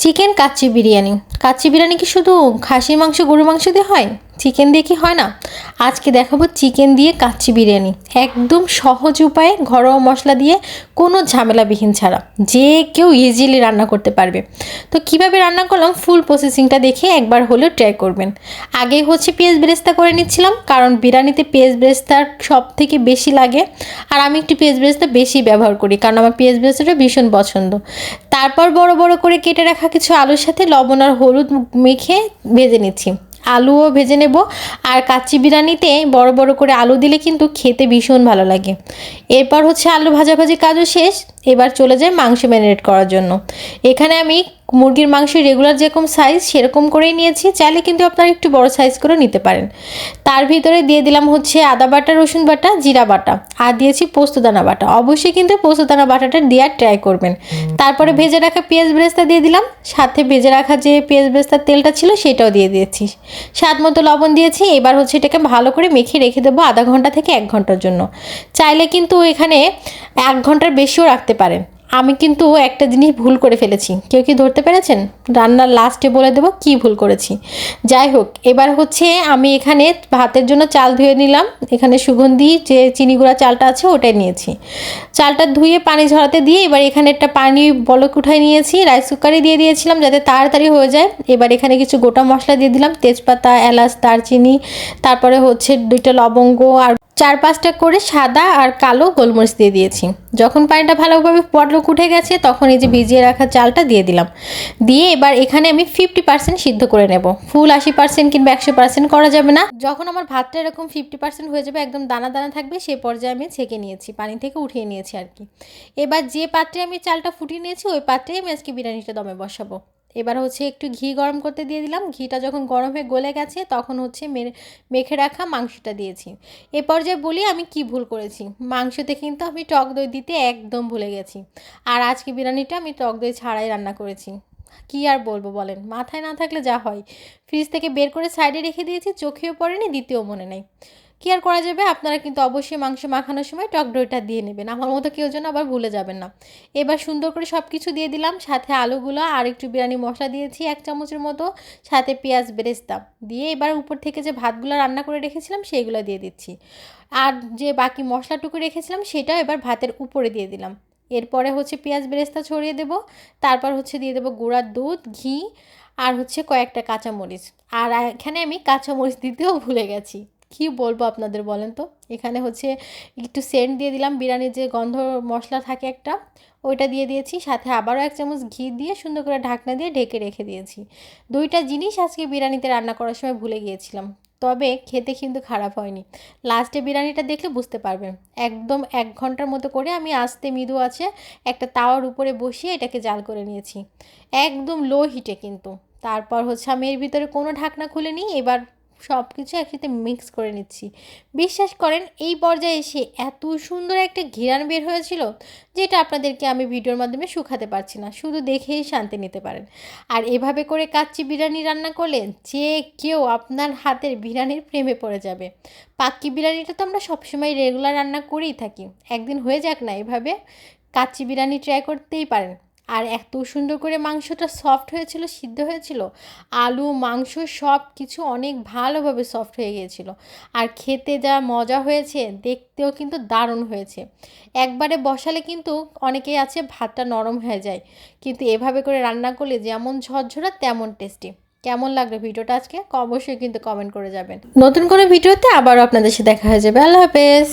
Chicken kacchi biryani কি শুধু খাসির মাংস গরুর মাংস দিয়ে হয়? চিকেন দিয়ে কি হয় না? আজকে দেখাবো চিকেন দিয়ে কাচ্চি বিরিয়ানি, একদম সহজ উপায়ে ঘরোয়া মশলা দিয়ে, কোনো ঝামেলাবিহীন ছাড়া যে কেউ ইজিলি রান্না করতে পারবে। তো কিভাবে রান্না করলাম ফুল প্রসেসিংটা দেখে একবার হলেও ট্রাই করবেন। আগে পেঁয়াজ বেরেস্তা করে নিচ্ছিলাম, কারণ বিরিয়ানিতে পেঁয়াজ বেরেস্তার সব থেকে বেশি লাগে, আর আমি একটু পেঁয়াজ বেরেস্তা বেশি ব্যবহার করি কারণ আমার পেঁয়াজ বেরেস্তাটা ভীষণ পছন্দ। তারপর বড় বড় করে কেটে রাখা কিছু আলুর সাথে লবণ আর হলুদ মেখে ভেজে নিচ্ছি। আলুও ভেজে নেব। আর কাচ্চি বিরিয়ানিতে বড় বড় করে আলু দিলে কিন্তু খেতে ভীষণ ভালো লাগে। এরপর আলু ভাজাভাজি কাজও শেষ। এবার চলে যায় মাংস ম্যারিনেট করার জন্য। এখানে আমি মুরগির মাংস রেগুলার যেরকম সাইজ সেরকম করেই নিয়েছি, চাইলে কিন্তু আপনারা একটু বড় সাইজ করে নিতে পারেন। তার ভিতরে দিয়ে দিলাম আদা বাটা, রসুন বাটা, জিরা বাটা, আর দিয়েছি পোস্তদানা বাটা। অবশ্যই কিন্তু পোস্তদানা বাটাটা দেওয়ার ট্রাই করবেন। তারপরে ভেজে রাখা পেঁয়াজ বেরেস্তা দিয়ে দিলাম, সাথে ভেজে রাখা যে পেঁয়াজ বেরেস্তার তেলটা ছিল সেটাও দিয়ে দিয়েছি। স্বাদ মতো লবণ দিয়েছি। এবার এটাকে ভালো করে মেখে রেখে দেবো আধা ঘন্টা থেকে 1 ঘন্টার জন্য। চাইলে কিন্তু এখানে 1 ঘন্টার বেশিও রাখতে পারেন। আমি কিন্তু একটা জিনিস ভুল করে ফেলেছি। কেউ কি ধরতে পেরেছেন? রান্নার লাস্টে বলে দেবো কী ভুল করেছি। যাই হোক, এবার আমি এখানে ভাতের জন্য চাল ধুয়ে নিলাম। এখানে সুগন্ধি যে চিনি গুঁড়া চালটা আছে ওটাই নিয়েছি। চালটা ধুয়ে পানি ঝরাতে দিয়ে এবার এখানে একটা পানি বলক উঠাই নিয়েছি। রাইস কুকারে দিয়ে দিয়েছিলাম যাতে তাড়াতাড়ি হয়ে যায়। এবার এখানে কিছু গোটা মশলা দিয়ে দিলাম, তেজপাতা, এলাচ, দারচিনি, তারপরে 2টা লবঙ্গ, আর 4-5টা করে সাদা আর কালো গোলমরিচ দিয়ে দিয়েছি। যখন পানিটা ভালোভাবে বলক উঠে গেছে তখন এই যে ভিজিয়ে রাখা চালটা দিয়ে দিলাম। দিয়ে এবার এখানে আমি 50% সিদ্ধ করে নেব। ফুল 80% কিংবা 100% করা যাবে না। যখন আমার ভাতটা এরকম 50% হয়ে যাবে, একদম দানা দানা থাকবে, সেই পর্যায়ে আমি ছেঁকে নিয়েছি, পানি থেকে উঠিয়ে নিয়েছি আর কি। এবার যে পাত্রে আমি চালটা ফুটিয়ে নিয়েছি ওই পাত্রেই আমি আজকে বিরিয়ানিটা দমে বসাবো। এবার একটু ঘি গরম করতে দিয়ে দিলাম। ঘিটা যখন গরম হয়ে গলে গেছে তখন মেখে রাখা মাংসটা দিয়েছি। এ পর্যায়ে বলি আমি কি ভুল করেছি। মাংসতে কিন্তু আমি টক দই দিতে একদম ভুলে গেছি। আর আজকে বিরিয়ানিটা আমি টক দই ছাড়াই রান্না করেছি। কি আর বলবো বলেন, মাথায় না থাকলে যা হয়। ফ্রিজ থেকে বের করে সাইডে রেখে দিয়েছি, চোখেও পড়েনি, দ্বিতীয় মনে নেই। কি আর করা যাবে, আপনারা কিন্তু অবশ্যই মাংস মাখানোর সময় টক দইটা দিয়ে নেবেন, আমার মতো কেউ যেন আবার ভুলে যাবেন না। এবার সুন্দর করে সব কিছু দিয়ে দিলাম, সাথে আলুগুলো আর একটু বিরিয়ানি মশলা দিয়েছি 1 চামচের মতো, সাথে পেঁয়াজ বেরেস্তা দিয়ে এবার উপর থেকে যে ভাতগুলো রান্না করে রেখেছিলাম সেইগুলো দিয়ে দিচ্ছি। আর যে বাকি মশলাটুকু রেখেছিলাম সেটাও এবার ভাতের উপরে দিয়ে দিলাম। এরপরে পেঁয়াজ বেরেস্তা ছড়িয়ে দেব। তারপর দিয়ে দেবো গুঁড়ার দুধ, ঘি, আর কয়েকটা কাঁচামরিচ। আর এখানে আমি কাঁচামরিচ দিতেও ভুলে গেছি। কি বলবো আপনাদের বলেন তো। এখানে একটু সেন্ট দিয়ে দিলাম, বিরিয়ানির যে গন্ধ মশলা থাকে একটা, ওইটা দিয়ে দিয়েছি। সাথে আবারও 1 চামচ ঘি দিয়ে সুন্দর করে ঢাকনা দিয়ে ঢেকে রেখে দিয়েছি। 2টা জিনিস আজকে বিরিয়ানিতে রান্না করার সময় ভুলে গিয়েছিলাম, তবে খেতে কিন্তু খারাপ হয়নি। লাস্টে বিরিয়ানিটা দেখলে বুঝতে পারবেন। একদম 1 ঘন্টার মতো করে আমি আস্তে মৃদু আছে একটা তাওয়ার উপরে বসিয়ে এটাকে জাল করে নিয়েছি, একদম লো হিটে কিন্তু। তারপর আমি এর ভিতরে কোনো ঢাকনা খুলিনি। এবার সব কিছু একসাথে মিক্স করে নিচ্ছি। বিশ্বাস করেন এই পর্যায়ে এসে এত সুন্দর একটা ঘ্রাণ বের হয়েছিল, যেটা আপনাদেরকে আমি ভিডিওর মাধ্যমে শুকাতে পারছি না, শুধু দেখেই শান্তি নিতে পারেন। আর এভাবে করে কাচ্চি বিরিয়ানি রান্না করলে যে কেউ আপনার হাতের বিরিয়ানির প্রেমে পড়ে যাবে। পাক্কি বিরিয়ানিটা তো আমরা সবসময় রেগুলার রান্না করেই থাকি, একদিন হয়ে যাক না এভাবে কাচ্চি বিরিয়ানি ট্রাই করতেই পারেন। আর এত সুন্দর করে মাংসটা সফট হয়েছিল, সিদ্ধ হয়েছিল, আলু মাংস সব কিছু অনেক ভালোভাবে সফট হয়ে গিয়েছিল। আর খেতে যা মজা হয়েছে, দেখতেও কিন্তু দারুণ হয়েছে। একবারে বসালে কিন্তু অনেকেই আছে ভাতটা নরম হয়ে যায়, কিন্তু এভাবে করে রান্না করলে যেমন ঝরঝরা তেমন টেস্টি। কেমন লাগলো ভিডিওটা আজকে অবশ্যই কিন্তু কমেন্ট করে যাবেন। নতুন কোনো ভিডিওতে আবারও আপনাদের সাথে দেখা হয়ে যাবে। আল্লাহ হাফেজ।